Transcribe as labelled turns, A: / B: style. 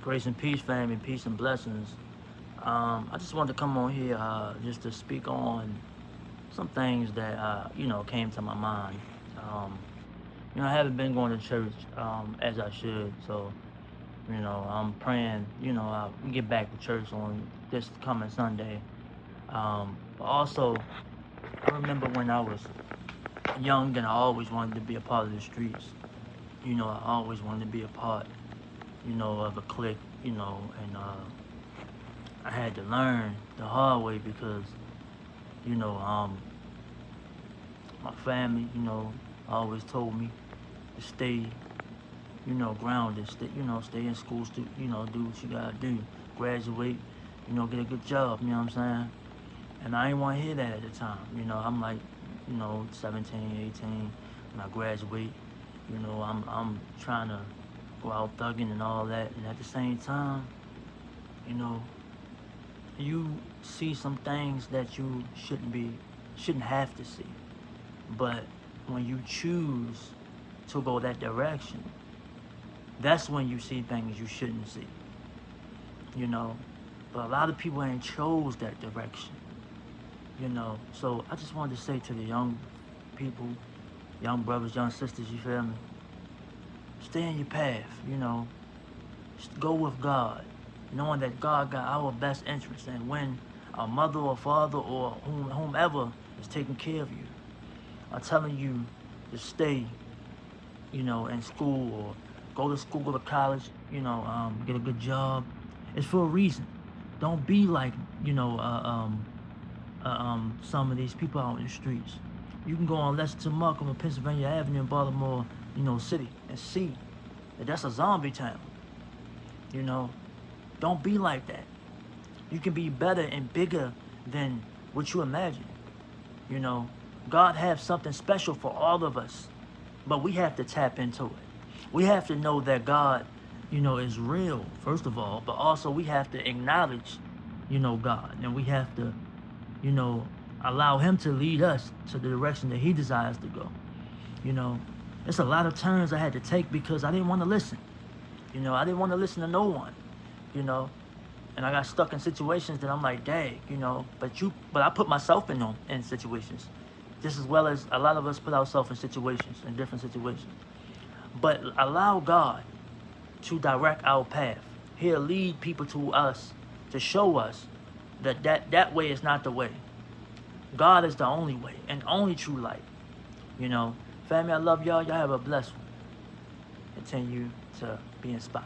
A: Grace and peace, family, peace and blessings. I just wanted to come on here just to speak on some things that came to my mind. Um, I haven't been going to church as I should, so I'm praying. We get back to church on this coming Sunday. But also, I remember when I was young and I always wanted to be a part of the streets. I always wanted to be a part, of a clique. And I had to learn the hard way because, you know, um, my family, always told me to stay, grounded, stay in school, do what you gotta do, graduate, get a good job, you know what I'm saying? And I didn't want to hear that at the time, I'm like, 17, 18, when I graduate, I'm trying to go out thugging and all that, and at the same time, you know, you see some things that you shouldn't have to see. But when you choose to go that direction, that's when you see things you shouldn't see. You know, but a lot of people ain't chose that direction. So I just wanted to say to the young people, young brothers, young sisters, you feel me? Stay in your path. Go with God, knowing that God got our best interest, and when our mother or father or whomever is taking care of you are telling you to stay, in school or go to school, go to college, get a good job, it's for a reason. Don't be like, some of these people out in the streets. You can go on Lexington Markham and Pennsylvania Avenue in Baltimore, City, and see that that's a zombie town. You know, don't be like that. You can be better and bigger than what you imagine. God has something special for all of us, but we have to tap into it. We have to know that God, is real, first of all, but also we have to acknowledge, God, and we have to, allow Him to lead us to the direction that He desires to go. It's a lot of turns I had to take because I didn't want to listen. I didn't want to listen to no one, and I got stuck in situations that I'm like, dang, but I put myself in situations, just as well as a lot of us put ourselves in different situations. But allow God to direct our path. He'll lead people to us to show us that way is not the way. God is the only way and only true light. Family, I love y'all. Y'all have a blessed one. Continue to be inspired.